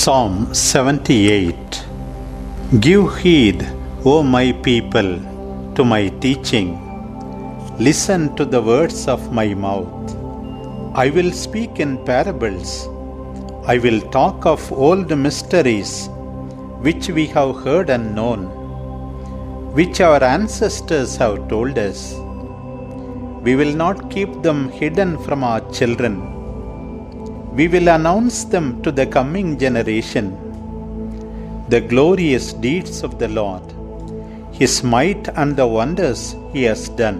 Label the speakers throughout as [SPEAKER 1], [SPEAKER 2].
[SPEAKER 1] Psalm 78. Give heed, O my people, to my teaching. Listen to the words of my mouth. I will speak in parables. I will talk of old mysteries, which we have heard and known, which our ancestors have told us. We will not keep them hidden from our children. We will announce them to the coming generation, the glorious deeds of the Lord, His might and the wonders He has done.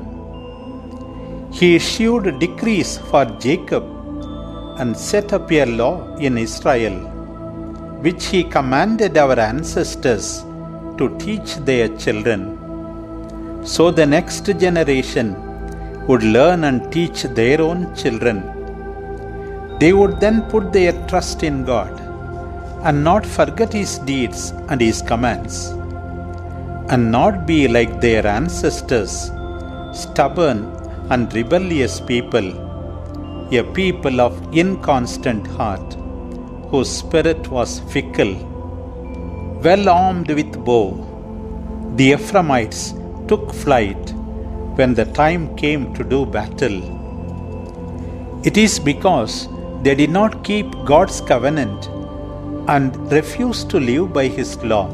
[SPEAKER 1] He issued decrees for Jacob and set up a law in Israel, which He commanded our ancestors to teach their children, so the next generation would learn and teach their own children. They would then put their trust in God and not forget His deeds and His commands, and not be like their ancestors, stubborn and rebellious people, a people of inconstant heart, whose spirit was fickle. Well armed with bow, the Ephraimites took flight when the time came to do battle. It is because they did not keep God's covenant and refused to live by His law.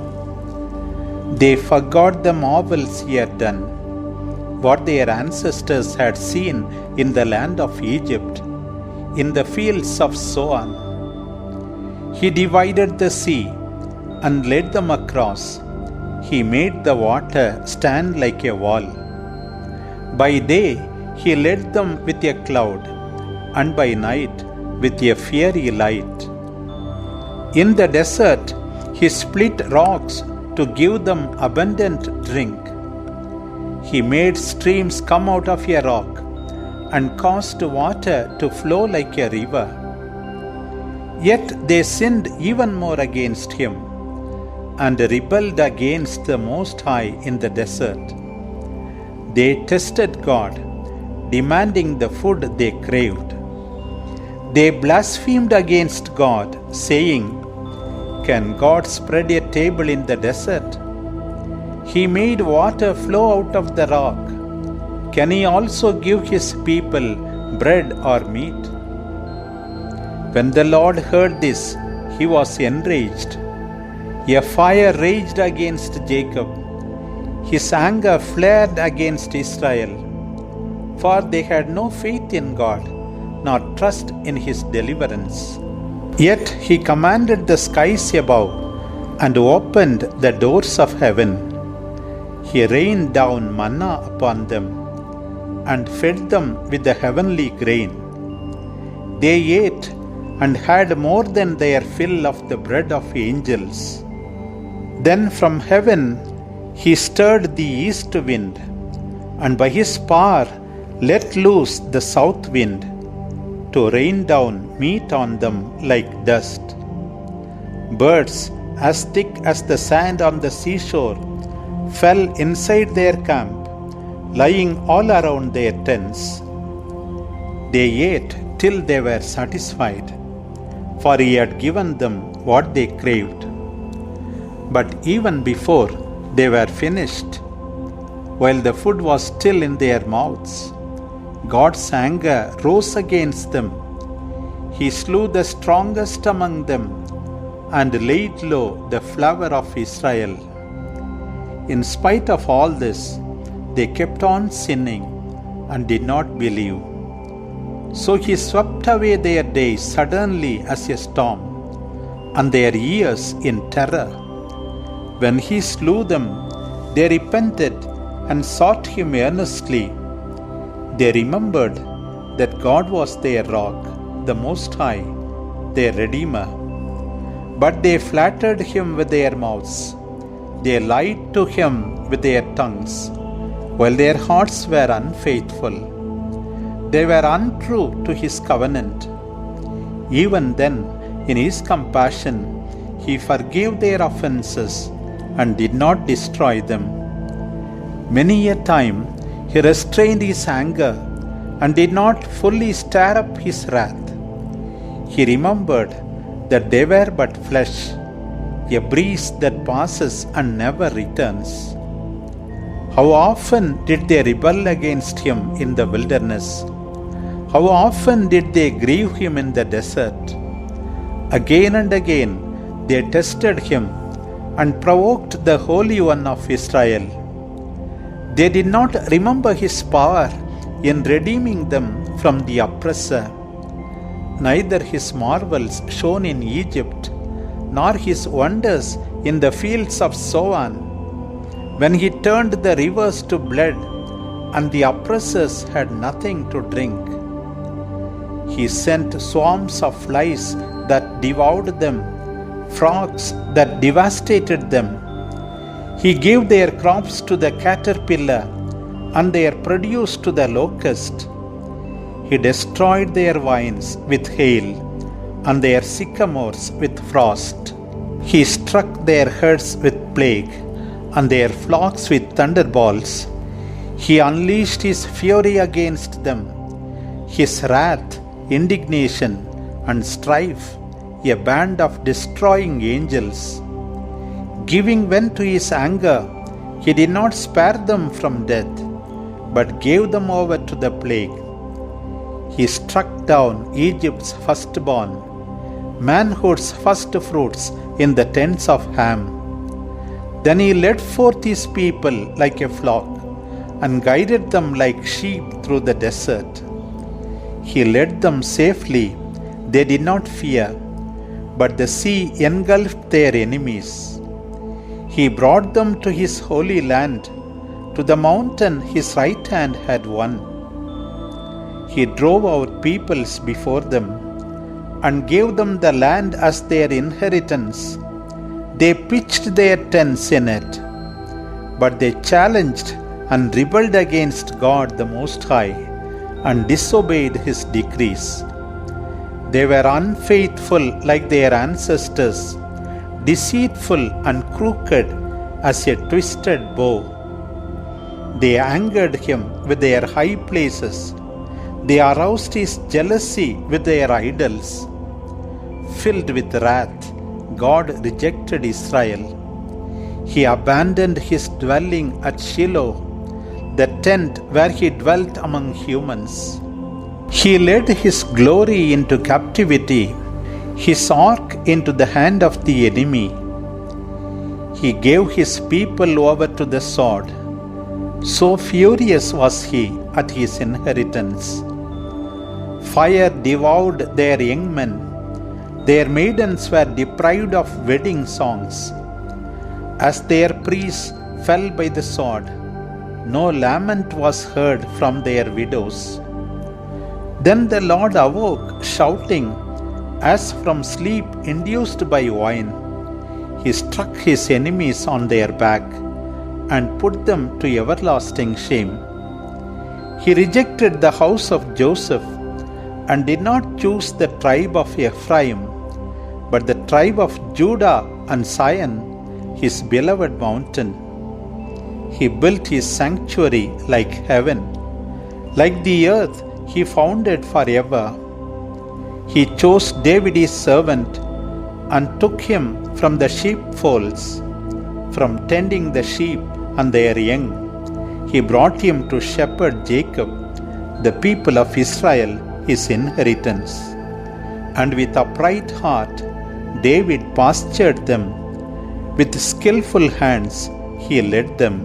[SPEAKER 1] They forgot the marvels He had done, what their ancestors had seen in the land of Egypt, in the fields of Zoan. He divided the sea and led them across. He made the water stand like a wall. By day He led them with a cloud, and by night with a fiery light. In the desert He split rocks to give them abundant drink. He made streams come out of a rock and caused water to flow like a river. Yet they sinned even more against Him and rebelled against the Most High in the desert. They tested God, demanding the food they craved. They blasphemed against God, saying, "Can God spread a table in the desert? He made water flow out of the rock. Can He also give His people bread or meat?" When the Lord heard this, He was enraged. A fire raged against Jacob. His anger flared against Israel, for they had no faith in God, nor trust in His deliverance. Yet He commanded the skies above and opened the doors of heaven. He rained down manna upon them and fed them with the heavenly grain. They ate and had more than their fill of the bread of angels. Then from heaven He stirred the east wind, and by His power let loose the south wind, to rain down meat on them like dust. Birds as thick as the sand on the seashore fell inside their camp, lying all around their tents. They ate till they were satisfied, for He had given them what they craved. But even before they were finished, while the food was still in their mouths, God's anger rose against them. He slew the strongest among them and laid low the flower of Israel. In spite of all this, they kept on sinning and did not believe. So He swept away their days suddenly as a storm, and their years in terror. When He slew them, they repented and sought Him earnestly. They remembered that God was their rock, the Most High, their Redeemer. But they flattered Him with their mouths. They lied to Him with their tongues, while their hearts were unfaithful. They were untrue to His covenant. Even then, in His compassion, He forgave their offenses and did not destroy them. Many a time He restrained His anger and did not fully stir up His wrath. He remembered that they were but flesh, a breeze that passes and never returns. How often did they rebel against him in the wilderness? How often did they grieve him in the desert? Again and again they tested him and provoked the Holy One of Israel. They did not remember his power in redeeming them from the oppressor, neither his marvels shown in Egypt, nor his wonders in the fields of Zoan, when he turned the rivers to blood and the oppressors had nothing to drink. He sent swarms of flies that devoured them, frogs that devastated them. He gave their crops to the caterpillar and their produce to the locust. He destroyed their vines with hail and their sycamores with frost. He struck their herds with plague and their flocks with thunderbolts. He unleashed his fury against them, his wrath, indignation, and strife, a band of destroying angels. Giving vent to his anger, he did not spare them from death, but gave them over to the plague. He struck down Egypt's firstborn, manhood's first fruits in the tents of Ham. Then he led forth his people like a flock, and guided them like sheep through the desert. He led them safely, they did not fear, but the sea engulfed their enemies. He brought them to his holy land, to the mountain his right hand had won. He drove out peoples before them, and gave them the land as their inheritance. They pitched their tents in it, but they challenged and rebelled against God the Most High, and disobeyed his decrees. They were unfaithful like their ancestors, deceitful and crooked as a twisted bow. They angered him with their high places. They aroused his jealousy with their idols. Filled with wrath, God rejected Israel. He abandoned his dwelling at Shiloh, the tent where he dwelt among humans. He led his glory into captivity, his ark into the hand of the enemy. He gave his people over to the sword. So furious was he at his inheritance. Fire devoured their young men. Their maidens were deprived of wedding songs. As their priests fell by the sword, no lament was heard from their widows. Then the Lord awoke, shouting, as from sleep induced by wine. He struck his enemies on their back, and put them to everlasting shame. He rejected the house of Joseph, and did not choose the tribe of Ephraim, but the tribe of Judah and Zion, his beloved mountain. He built his sanctuary like heaven. Like the earth, he founded forever. He chose David his servant, and took him from the sheepfolds, from tending the sheep and their young. He brought him to shepherd Jacob, the people of Israel, his inheritance. And with upright heart, David pastured them. With skillful hands, he led them.